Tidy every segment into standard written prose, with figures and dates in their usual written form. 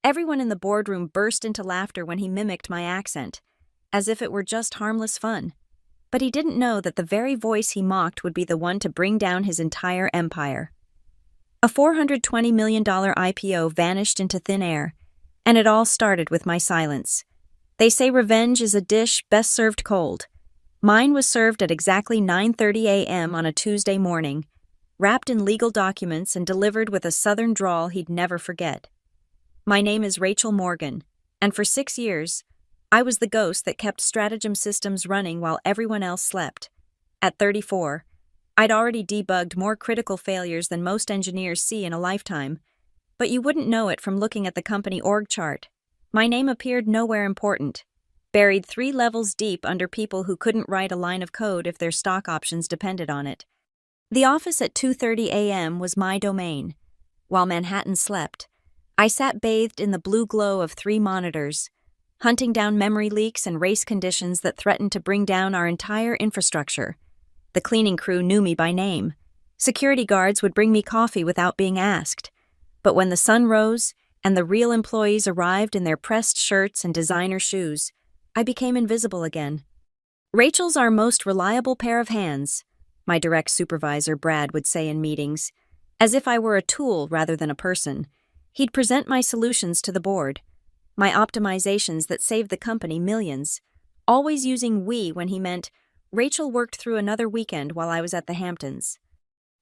Everyone in the boardroom burst into laughter when he mimicked my accent, as if it were just harmless fun. But he didn't know that the very voice he mocked would be the one to bring down his entire empire. A $420 million IPO vanished into thin air, and it all started with my silence. They say revenge is a dish best served cold. Mine was served at exactly 9:30 a.m. on a Tuesday morning, wrapped in legal documents and delivered with a southern drawl he'd never forget. My name is Rachel Morgan, and for 6 years, I was the ghost that kept Stratagem systems running while everyone else slept. At 34, I'd already debugged more critical failures than most engineers see in a lifetime, but you wouldn't know it from looking at the company org chart. My name appeared nowhere important, buried 3 levels deep under people who couldn't write a line of code if their stock options depended on it. The office at 2:30 a.m. was my domain. While Manhattan slept, I sat bathed in the blue glow of 3 monitors, hunting down memory leaks and race conditions that threatened to bring down our entire infrastructure. The cleaning crew knew me by name. Security guards would bring me coffee without being asked. But when the sun rose and the real employees arrived in their pressed shirts and designer shoes, I became invisible again. Rachel's our most reliable pair of hands, my direct supervisor Brad would say in meetings, as if I were a tool rather than a person. He'd present my solutions to the board, my optimizations that saved the company millions, always using we when he meant Rachel worked through another weekend while I was at the Hamptons.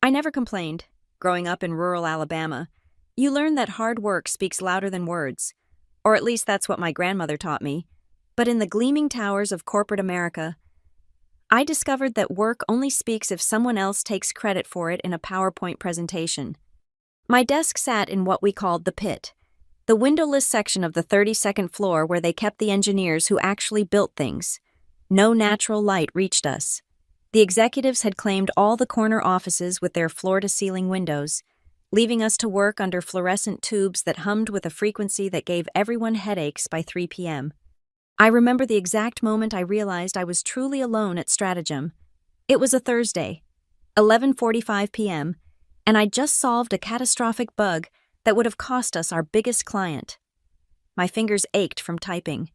I never complained. Growing up in rural Alabama, you learn that hard work speaks louder than words, or at least that's what my grandmother taught me. But in the gleaming towers of corporate America, I discovered that work only speaks if someone else takes credit for it in a PowerPoint presentation. My desk sat in what we called the pit, the windowless section of the 32nd floor where they kept the engineers who actually built things. No natural light reached us. The executives had claimed all the corner offices with their floor-to-ceiling windows, leaving us to work under fluorescent tubes that hummed with a frequency that gave everyone headaches by 3 p.m. I remember the exact moment I realized I was truly alone at Stratagem. It was a Thursday, 11:45 p.m., and I'd just solved a catastrophic bug that would have cost us our biggest client. My fingers ached from typing.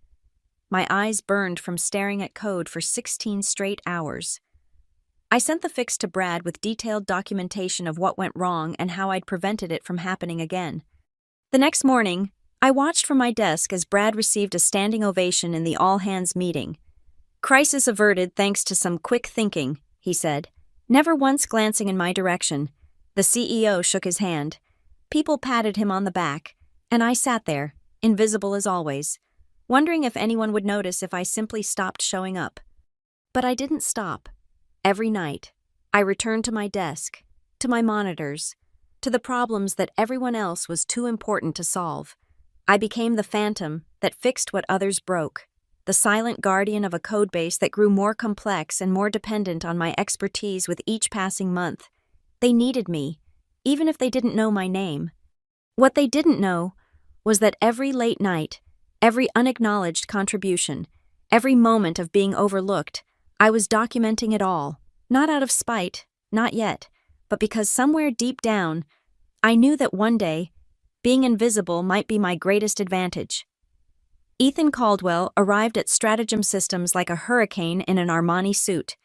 My eyes burned from staring at code for 16 straight hours. I sent the fix to Brad with detailed documentation of what went wrong and how I'd prevented it from happening again. The next morning, I watched from my desk as Brad received a standing ovation in the all-hands meeting. "Crisis averted thanks to some quick thinking," he said, never once glancing in my direction. The CEO shook his hand. People patted him on the back, and I sat there, invisible as always, wondering if anyone would notice if I simply stopped showing up. But I didn't stop. Every night, I returned to my desk, to my monitors, to the problems that everyone else was too important to solve. I became the phantom that fixed what others broke, the silent guardian of a codebase that grew more complex and more dependent on my expertise with each passing month. They needed me, even if they didn't know my name. What they didn't know was that every late night, every unacknowledged contribution, every moment of being overlooked, I was documenting it all, not out of spite, not yet, but because somewhere deep down, I knew that one day, being invisible might be my greatest advantage. Ethan Caldwell arrived at Stratagem Systems like a hurricane in an Armani suit.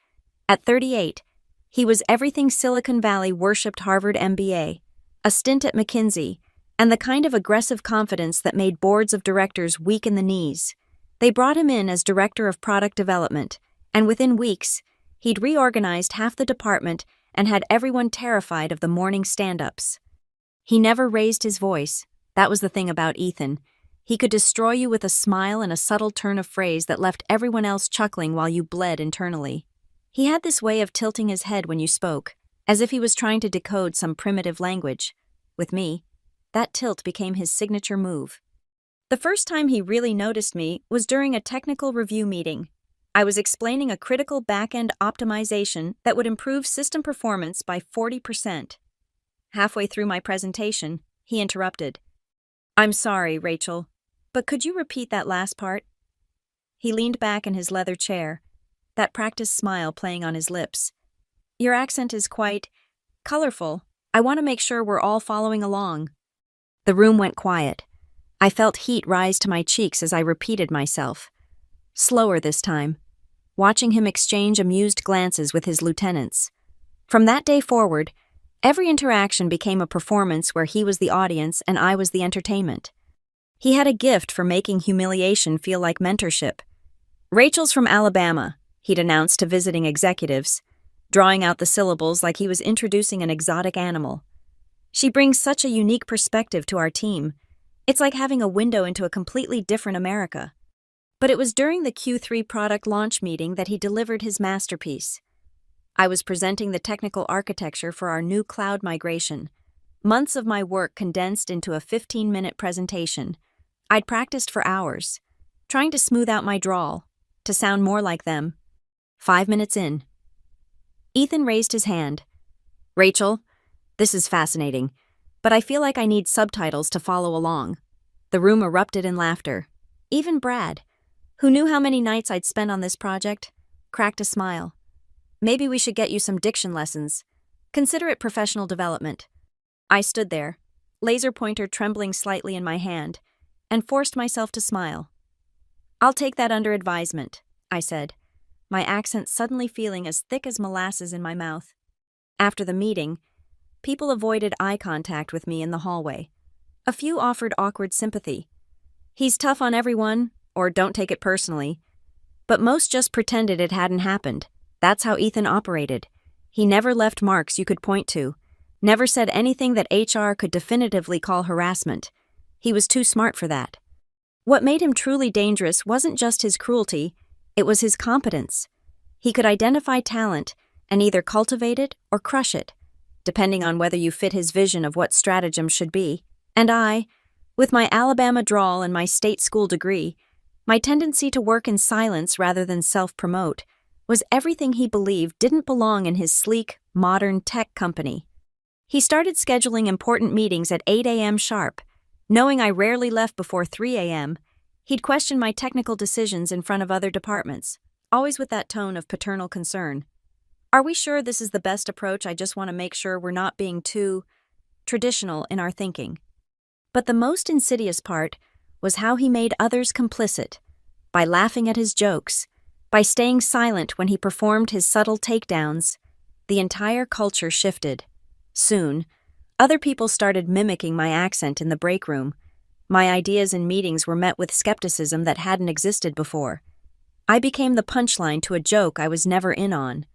At 38, he was everything Silicon Valley worshipped Harvard MBA, a stint at McKinsey, and the kind of aggressive confidence that made boards of directors weak in the knees. They brought him in as director of product development, and within weeks, he'd reorganized half the department and had everyone terrified of the morning stand-ups. He never raised his voice. That was the thing about Ethan. He could destroy you with a smile and a subtle turn of phrase that left everyone else chuckling while you bled internally. He had this way of tilting his head when you spoke, as if he was trying to decode some primitive language. With me, that tilt became his signature move. The first time he really noticed me was during a technical review meeting. I was explaining a critical back-end optimization that would improve system performance by 40%. Halfway through my presentation, he interrupted. "I'm sorry, Rachel, but could you repeat that last part?" He leaned back in his leather chair, that practiced smile playing on his lips. "Your accent is quite colorful. I want to make sure we're all following along." The room went quiet. I felt heat rise to my cheeks as I repeated myself. Slower this time, watching him exchange amused glances with his lieutenants. From that day forward, every interaction became a performance where he was the audience and I was the entertainment. He had a gift for making humiliation feel like mentorship. "Rachel's from Alabama," he'd announced to visiting executives, drawing out the syllables like he was introducing an exotic animal. "She brings such a unique perspective to our team. It's like having a window into a completely different America." But it was during the Q3 product launch meeting that he delivered his masterpiece. I was presenting the technical architecture for our new cloud migration. Months of my work condensed into a 15-minute presentation. I'd practiced for hours, trying to smooth out my drawl, to sound more like them. 5 minutes in, Ethan raised his hand. "Rachel, this is fascinating, but I feel like I need subtitles to follow along." The room erupted in laughter. Even Brad, who knew how many nights I'd spent on this project, cracked a smile. "Maybe we should get you some diction lessons. Consider it professional development." I stood there, laser pointer trembling slightly in my hand, and forced myself to smile. "I'll take that under advisement," I said, my accent suddenly feeling as thick as molasses in my mouth. After the meeting, people avoided eye contact with me in the hallway. A few offered awkward sympathy. "He's tough on everyone," or "don't take it personally." But most just pretended it hadn't happened. That's how Ethan operated. He never left marks you could point to, never said anything that HR could definitively call harassment. He was too smart for that. What made him truly dangerous wasn't just his cruelty, it was his competence. He could identify talent and either cultivate it or crush it, depending on whether you fit his vision of what stratagem should be. And I, with my Alabama drawl and my state school degree, my tendency to work in silence rather than self-promote, was everything he believed didn't belong in his sleek, modern tech company. He started scheduling important meetings at 8 a.m. sharp. Knowing I rarely left before 3 a.m., he'd question my technical decisions in front of other departments, always with that tone of paternal concern. "Are we sure this is the best approach? I just want to make sure we're not being too traditional in our thinking." But the most insidious part was how he made others complicit, by laughing at his jokes, by staying silent when he performed his subtle takedowns. The entire culture shifted. Soon, other people started mimicking my accent in the break room. My ideas in meetings were met with skepticism that hadn't existed before. I became the punchline to a joke I was never in on.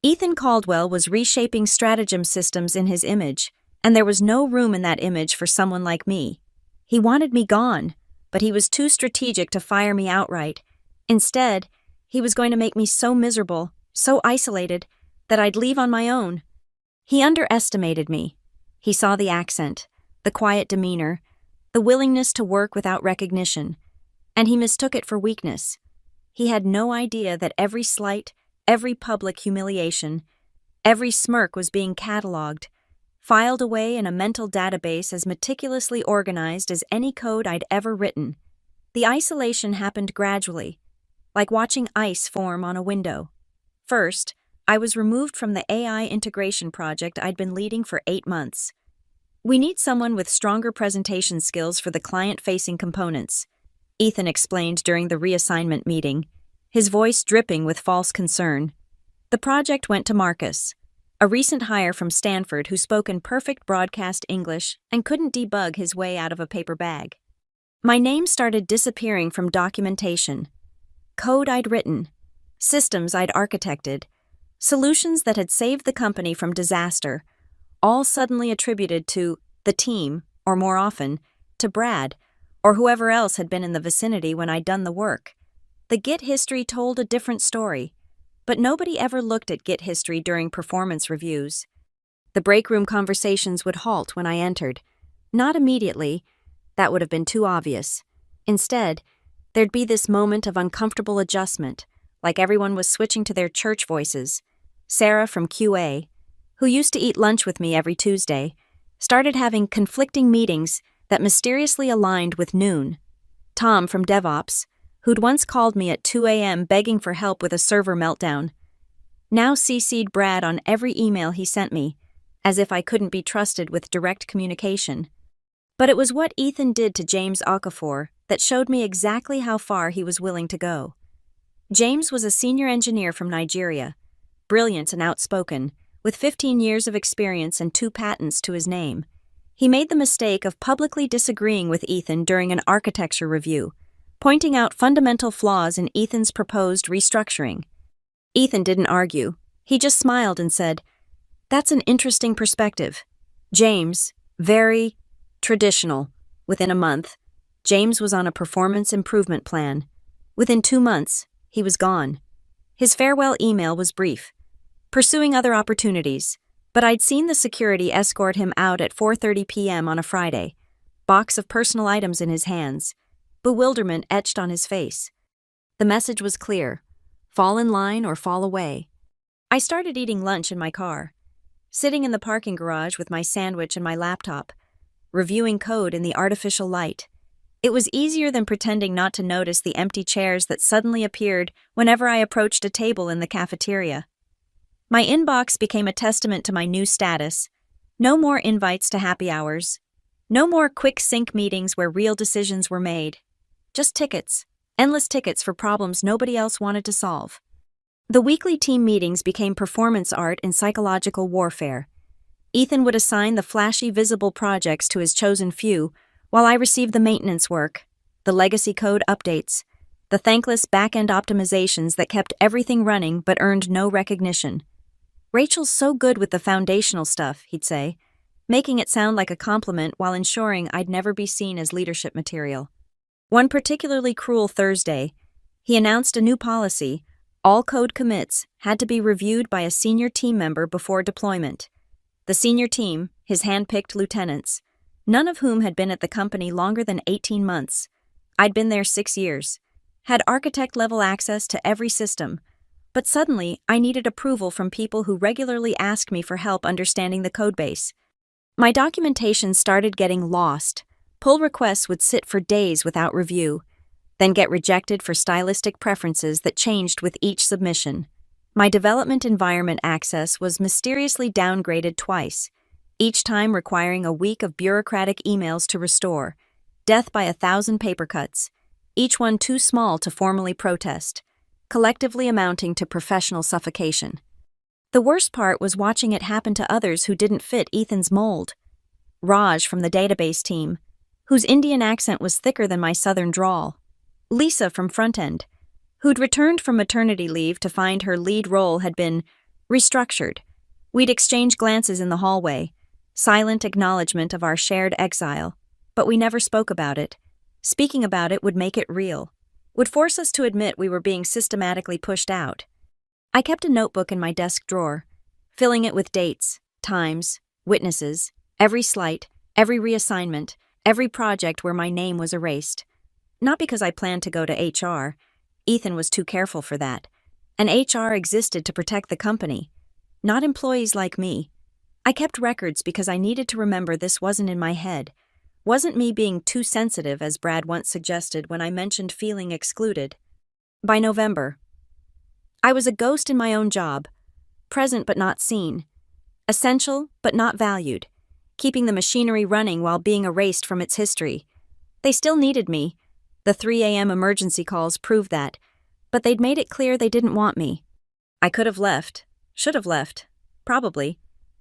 Ethan Caldwell was reshaping stratagem systems in his image, and there was no room in that image for someone like me. He wanted me gone, but he was too strategic to fire me outright. Instead, he was going to make me so miserable, so isolated, that I'd leave on my own. He underestimated me. He saw the accent, the quiet demeanor, the willingness to work without recognition, and he mistook it for weakness. He had no idea that every slight, every public humiliation, every smirk was being cataloged, filed away in a mental database as meticulously organized as any code I'd ever written. The isolation happened gradually, like watching ice form on a window. First, I was removed from the AI integration project I'd been leading for 8 months. "We need someone with stronger presentation skills for the client-facing components," Ethan explained during the reassignment meeting, his voice dripping with false concern. The project went to Marcus, a recent hire from Stanford who spoke in perfect broadcast English and couldn't debug his way out of a paper bag. My name started disappearing from documentation. Code I'd written, systems I'd architected, solutions that had saved the company from disaster, all suddenly attributed to the team, or more often, to Brad, or whoever else had been in the vicinity when I'd done the work. The Git history told a different story, but nobody ever looked at Git history during performance reviews. The break room conversations would halt when I entered. Not immediately, that would have been too obvious. Instead, there'd be this moment of uncomfortable adjustment, like everyone was switching to their church voices. Sarah from QA, who used to eat lunch with me every Tuesday, started having conflicting meetings that mysteriously aligned with noon. Tom from DevOps, who'd once called me at 2 a.m. begging for help with a server meltdown, now CC'd Brad on every email he sent me, as if I couldn't be trusted with direct communication. But it was what Ethan did to James Okafor that showed me exactly how far he was willing to go. James was a senior engineer from Nigeria, brilliant and outspoken, with 15 years of experience and 2 patents to his name. He made the mistake of publicly disagreeing with Ethan during an architecture review, pointing out fundamental flaws in Ethan's proposed restructuring. Ethan didn't argue. He just smiled and said, "That's an interesting perspective." James, very traditional. Within a month, James was on a performance improvement plan. Within 2 months, he was gone. His farewell email was brief. Pursuing other opportunities, but I'd seen the security escort him out at 4:30 p.m. on a Friday, box of personal items in his hands, bewilderment etched on his face. The message was clear: fall in line or fall away. I started eating lunch in my car, sitting in the parking garage with my sandwich and my laptop, reviewing code in the artificial light. It was easier than pretending not to notice the empty chairs that suddenly appeared whenever I approached a table in the cafeteria. My inbox became a testament to my new status. No more invites to happy hours. No more quick sync meetings where real decisions were made. Just tickets, endless tickets for problems nobody else wanted to solve. The weekly team meetings became performance art and psychological warfare. Ethan would assign the flashy, visible projects to his chosen few, while I received the maintenance work, the legacy code updates, the thankless back-end optimizations that kept everything running but earned no recognition. "Rachel's so good with the foundational stuff," he'd say, making it sound like a compliment while ensuring I'd never be seen as leadership material. One particularly cruel Thursday, he announced a new policy: all code commits had to be reviewed by a senior team member before deployment. The senior team, his hand-picked lieutenants, none of whom had been at the company longer than 18 months. I'd been there 6 years, had architect-level access to every system, but suddenly I needed approval from people who regularly asked me for help understanding the codebase. My documentation started getting lost. Pull requests would sit for days without review, then get rejected for stylistic preferences that changed with each submission. My development environment access was mysteriously downgraded twice, each time requiring a week of bureaucratic emails to restore, death by 1,000 paper cuts, each one too small to formally protest, collectively amounting to professional suffocation. The worst part was watching it happen to others who didn't fit Ethan's mold. Raj from the database team, whose Indian accent was thicker than my southern drawl. Lisa from Frontend, who'd returned from maternity leave to find her lead role had been restructured. We'd exchange glances in the hallway, silent acknowledgement of our shared exile, but we never spoke about it. Speaking about it would make it real, would force us to admit we were being systematically pushed out. I kept a notebook in my desk drawer, filling it with dates, times, witnesses, every slight, every reassignment, every project where my name was erased. Not because I planned to go to HR. Ethan was too careful for that. And HR existed to protect the company, not employees like me. I kept records because I needed to remember this wasn't in my head. Wasn't me being too sensitive, as Brad once suggested when I mentioned feeling excluded. By November, I was a ghost in my own job, present but not seen, essential but not valued, keeping the machinery running while being erased from its history. They still needed me. The 3 a.m. emergency calls proved that, but they'd made it clear they didn't want me. I could have left, should have left, probably,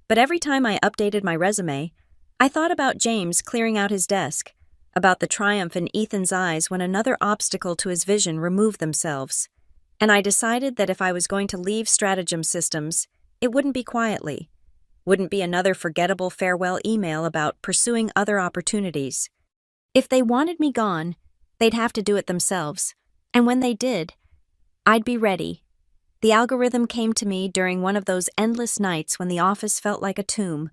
but every time I updated my resume, I thought about James clearing out his desk, about the triumph in Ethan's eyes when another obstacle to his vision removed themselves, and I decided that if I was going to leave Stratagem Systems, it wouldn't be quietly, wouldn't be another forgettable farewell email about pursuing other opportunities. If they wanted me gone, they'd have to do it themselves, and when they did, I'd be ready. The algorithm came to me during one of those endless nights when the office felt like a tomb.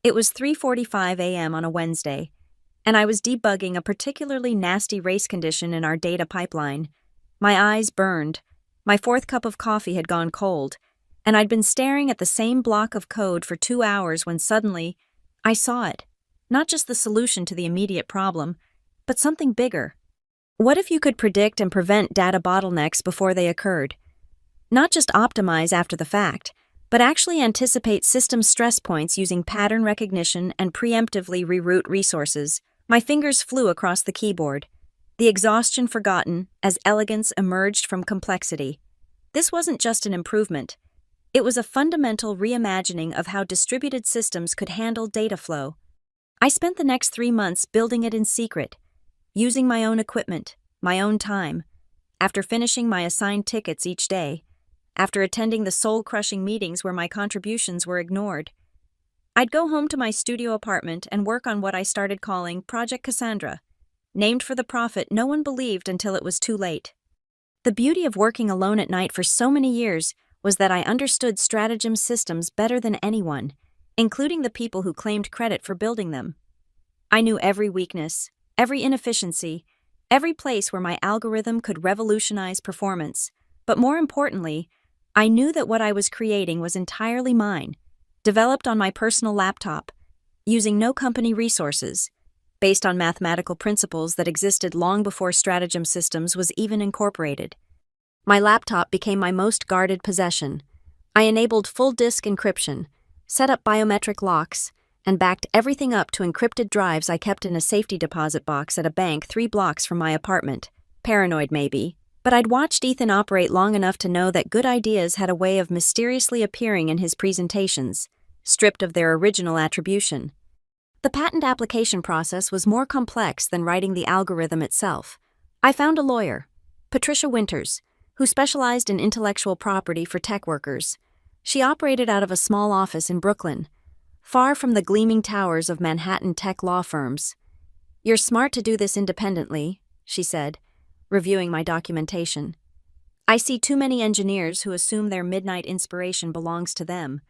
It was 3:45 a.m. on a Wednesday, and I was debugging a particularly nasty race condition in our data pipeline. My eyes burned, my 4th cup of coffee had gone cold, and I'd been staring at the same block of code for 2 hours when suddenly, I saw it. Not just the solution to the immediate problem, but something bigger. What if you could predict and prevent data bottlenecks before they occurred? Not just optimize after the fact, but actually anticipate system stress points using pattern recognition and preemptively reroute resources, My fingers flew across the keyboard, the exhaustion forgotten as elegance emerged from complexity. This wasn't just an improvement. It was a fundamental reimagining of how distributed systems could handle data flow. I spent the next 3 months building it in secret, using my own equipment, my own time. After finishing my assigned tickets each day, after attending the soul-crushing meetings where my contributions were ignored, I'd go home to my studio apartment and work on what I started calling Project Cassandra, named for the prophet no one believed until it was too late. The beauty of working alone at night for so many years was that I understood stratagem systems better than anyone, including the people who claimed credit for building them. I knew every weakness, every inefficiency, every place where my algorithm could revolutionize performance, but more importantly, I knew that what I was creating was entirely mine, developed on my personal laptop, using no company resources, based on mathematical principles that existed long before stratagem systems was even incorporated. My laptop became my most guarded possession. I enabled full disk encryption, set up biometric locks, and backed everything up to encrypted drives I kept in a safety deposit box at a bank 3 blocks from my apartment. Paranoid maybe, but I'd watched Ethan operate long enough to know that good ideas had a way of mysteriously appearing in his presentations, stripped of their original attribution. The patent application process was more complex than writing the algorithm itself. I found a lawyer, Patricia Winters, who specialized in intellectual property for tech workers. She operated out of a small office in Brooklyn, far from the gleaming towers of Manhattan tech law firms. "You're smart to do this independently," she said, reviewing my documentation. "I see too many engineers who assume their midnight inspiration belongs to them,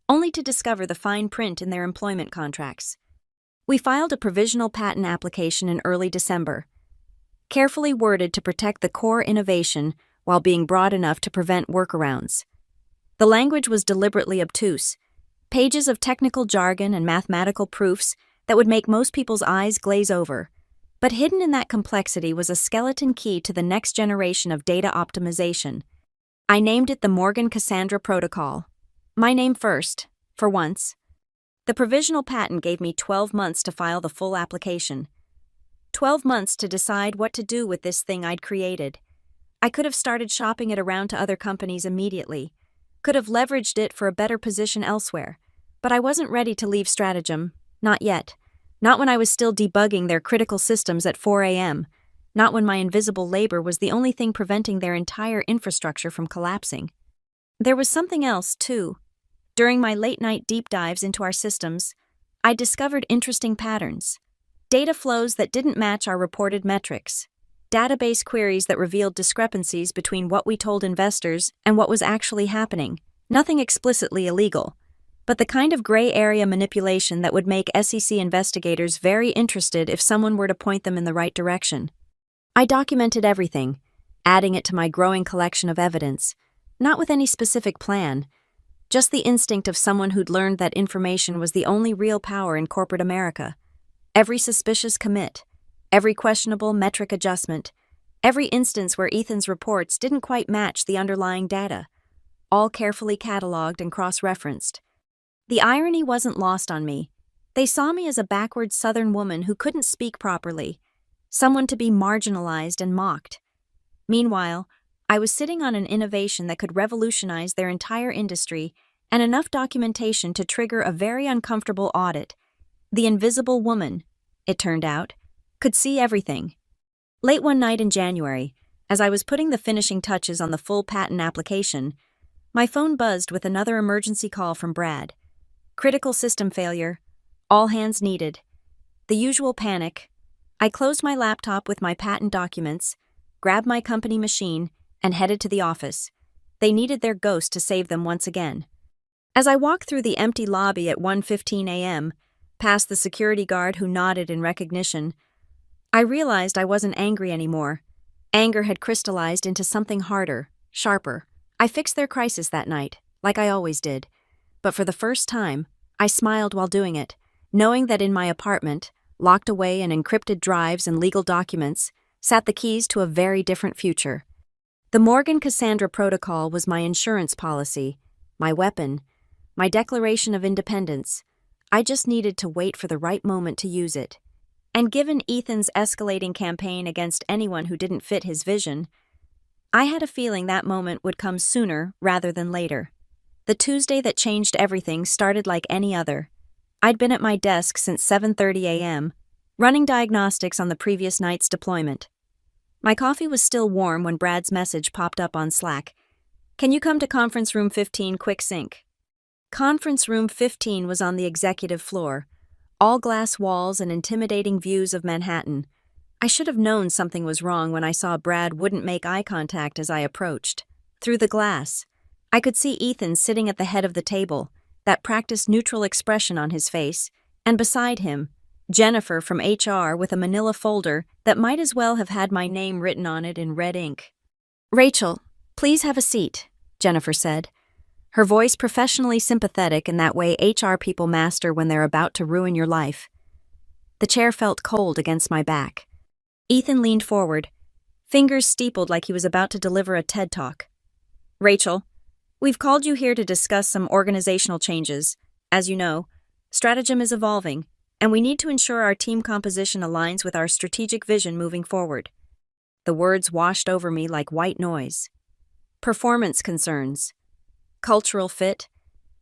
only to discover the fine print in their employment contracts." We filed a provisional patent application in early December, carefully worded to protect the core innovation while being broad enough to prevent workarounds. The language was deliberately obtuse, pages of technical jargon and mathematical proofs that would make most people's eyes glaze over. But hidden in that complexity was a skeleton key to the next generation of data optimization. I named it the Morgan Cassandra Protocol. My name first, for once. The provisional patent gave me 12 months to file the full application. 12 months to decide what to do with this thing I'd created. I could have started shopping it around to other companies immediately, could have leveraged it for a better position elsewhere, but I wasn't ready to leave Stratagem, not yet. Not when I was still debugging their critical systems at 4 a.m., not when my invisible labor was the only thing preventing their entire infrastructure from collapsing. There was something else, too. During my late-night deep dives into our systems, I discovered interesting patterns. Data flows that didn't match our reported metrics. Database queries that revealed discrepancies between what we told investors and what was actually happening. Nothing explicitly illegal, but the kind of gray area manipulation that would make SEC investigators very interested if someone were to point them in the right direction. I documented everything, adding it to my growing collection of evidence, not with any specific plan, just the instinct of someone who'd learned that information was the only real power in corporate America. Every suspicious commit, every questionable metric adjustment, every instance where Ethan's reports didn't quite match the underlying data, all carefully cataloged and cross-referenced. The irony wasn't lost on me. They saw me as a backward Southern woman who couldn't speak properly, someone to be marginalized and mocked. Meanwhile, I was sitting on an innovation that could revolutionize their entire industry and enough documentation to trigger a very uncomfortable audit. The invisible woman, it turned out, could see everything. Late one night in January, as I was putting the finishing touches on the full patent application, my phone buzzed with another emergency call from Brad. Critical system failure. All hands needed. The usual panic. I closed my laptop with my patent documents, grabbed my company machine, and headed to the office. They needed their ghost to save them once again. As I walked through the empty lobby at 1:15 a.m., past the security guard who nodded in recognition, I realized I wasn't angry anymore. Anger had crystallized into something harder, sharper. I fixed their crisis that night, like I always did. But for the first time, I smiled while doing it, knowing that in my apartment, locked away in encrypted drives and legal documents, sat the keys to a very different future. The Morgan Cassandra Protocol was my insurance policy, my weapon, my declaration of independence. I just needed to wait for the right moment to use it. And given Ethan's escalating campaign against anyone who didn't fit his vision, I had a feeling that moment would come sooner rather than later. The Tuesday that changed everything started like any other. I'd been at my desk since 7:30 a.m., running diagnostics on the previous night's deployment. My coffee was still warm when Brad's message popped up on Slack. "Can you come to conference room 15, quick sync?" Conference room 15 was on the executive floor, all glass walls and intimidating views of Manhattan. I should have known something was wrong when I saw Brad wouldn't make eye contact as I approached. Through the glass, I could see Ethan sitting at the head of the table, that practiced neutral expression on his face, and beside him, Jennifer from HR with a manila folder that might as well have had my name written on it in red ink. "Rachel, please have a seat," Jennifer said, her voice professionally sympathetic in that way HR people master when they're about to ruin your life. The chair felt cold against my back. Ethan leaned forward, fingers steepled like he was about to deliver a TED Talk. "Rachel, we've called you here to discuss some organizational changes. As you know, Stratagem is evolving, and we need to ensure our team composition aligns with our strategic vision moving forward." The words washed over me like white noise. Performance concerns, cultural fit,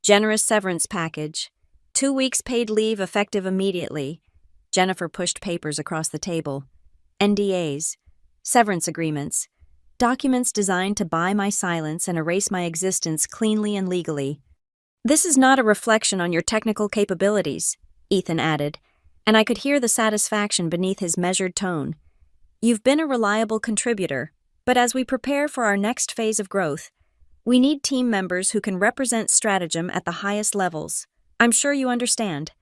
generous severance package, 2 weeks paid leave effective immediately. Jennifer pushed papers across the table. NDAs, severance agreements, documents designed to buy my silence and erase my existence cleanly and legally. "This is not a reflection on your technical capabilities," Ethan added, and I could hear the satisfaction beneath his measured tone. "You've been a reliable contributor, but as we prepare for our next phase of growth, we need team members who can represent Stratagem at the highest levels. I'm sure you understand."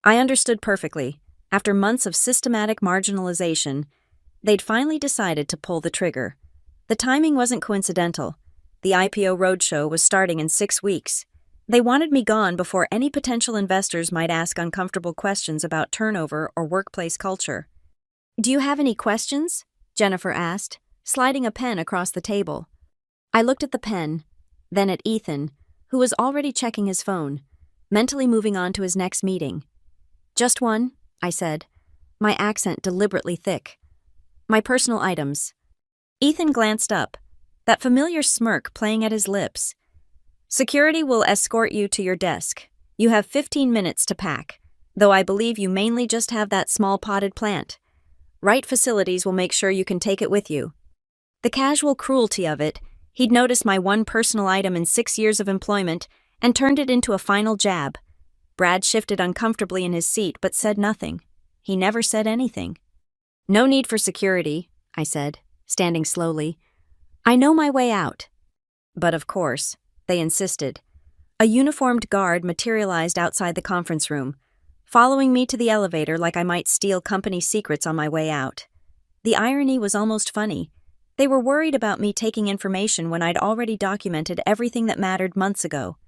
I understood perfectly. After months of systematic marginalization, they'd finally decided to pull the trigger. The timing wasn't coincidental. The IPO roadshow was starting in 6 weeks. They wanted me gone before any potential investors might ask uncomfortable questions about turnover or workplace culture. "Do you have any questions?" Jennifer asked, sliding a pen across the table. I looked at the pen, then at Ethan, who was already checking his phone, mentally moving on to his next meeting. "Just one," I said, my accent deliberately thick. "My personal items." Ethan glanced up, that familiar smirk playing at his lips. "Security will escort you to your desk. You have 15 minutes to pack, though I believe you mainly just have that small potted plant. Right facilities will make sure you can take it with you." The casual cruelty of it, he'd noticed my one personal item in 6 years of employment and turned it into a final jab. Brad shifted uncomfortably in his seat but said nothing. He never said anything. "No need for security," I said, standing slowly. "I know my way out." But of course, they insisted. A uniformed guard materialized outside the conference room, following me to the elevator like I might steal company secrets on my way out. The irony was almost funny. They were worried about me taking information when I'd already documented everything that mattered months ago.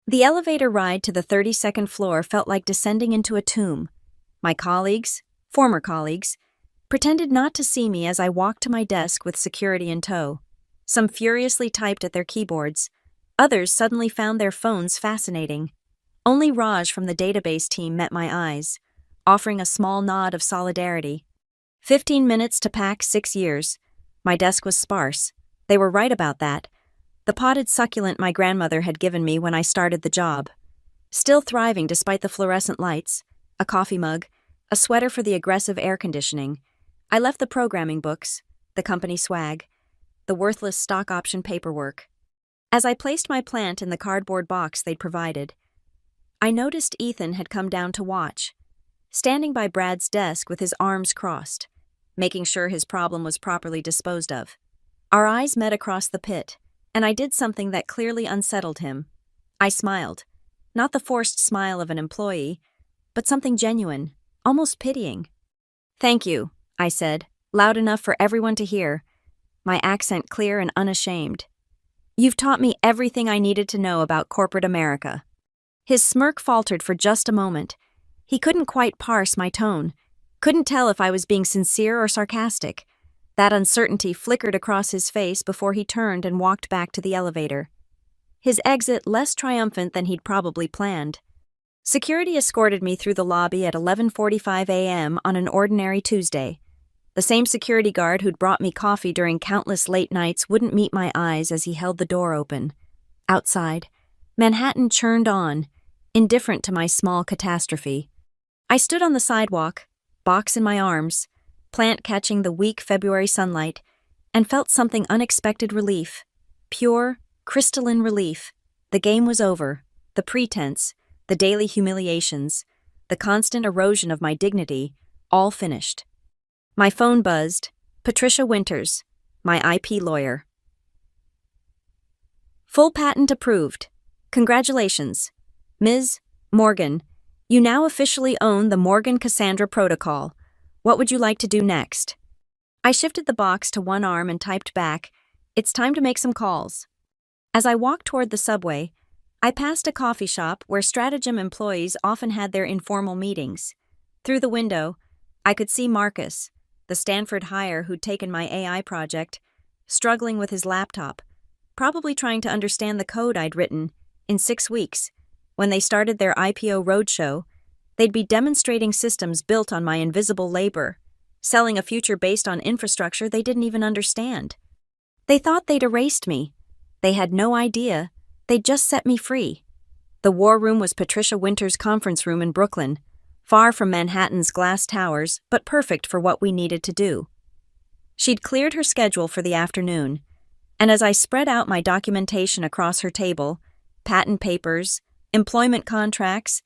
The elevator ride to the 32nd floor felt like descending into a tomb. My colleagues, former colleagues, pretended not to see me as I walked to my desk with security in tow. Some furiously typed at their keyboards. Others suddenly found their phones fascinating. Only Raj from the database team met my eyes, offering a small nod of solidarity. 15 minutes to pack 6 years. My desk was sparse. They were right about that. The potted succulent my grandmother had given me when I started the job. Still thriving despite the fluorescent lights, a coffee mug, a sweater for the aggressive air conditioning. I left the programming books, the company swag, the worthless stock option paperwork. As I placed my plant in the cardboard box they'd provided, I noticed Ethan had come down to watch, standing by Brad's desk with his arms crossed, making sure his problem was properly disposed of. Our eyes met across the pit, and I did something that clearly unsettled him. I smiled, not the forced smile of an employee, but something genuine, almost pitying. "Thank you," I said, loud enough for everyone to hear, my accent clear and unashamed. "You've taught me everything I needed to know about corporate America." His smirk faltered for just a moment. He couldn't quite parse my tone, couldn't tell if I was being sincere or sarcastic. That uncertainty flickered across his face before he turned and walked back to the elevator. His exit less triumphant than he'd probably planned. Security escorted me through the lobby at 11:45 a.m. on an ordinary Tuesday. The same security guard who'd brought me coffee during countless late nights wouldn't meet my eyes as he held the door open. Outside, Manhattan churned on, indifferent to my small catastrophe. I stood on the sidewalk, box in my arms, plant catching the weak February sunlight, and felt something unexpected relief. Pure, crystalline relief. The game was over. The pretense, the daily humiliations, the constant erosion of my dignity, all finished. My phone buzzed. Patricia Winters, my IP lawyer. Full patent approved. Congratulations. Ms. Morgan, you now officially own the Morgan-Cassandra protocol. What would you like to do next? I shifted the box to one arm and typed back, "It's time to make some calls." As I walked toward the subway, I passed a coffee shop where Stratagem employees often had their informal meetings. Through the window, I could see Marcus, the Stanford hire who'd taken my AI project, struggling with his laptop, probably trying to understand the code I'd written. In 6 weeks, when they started their IPO roadshow, they'd be demonstrating systems built on my invisible labor, selling a future based on infrastructure they didn't even understand. They thought they'd erased me. They had no idea. They'd just set me free. The war room was Patricia Winters' conference room in Brooklyn, far from Manhattan's glass towers, but perfect for what we needed to do. She'd cleared her schedule for the afternoon, and as I spread out my documentation across her table, patent papers, employment contracts,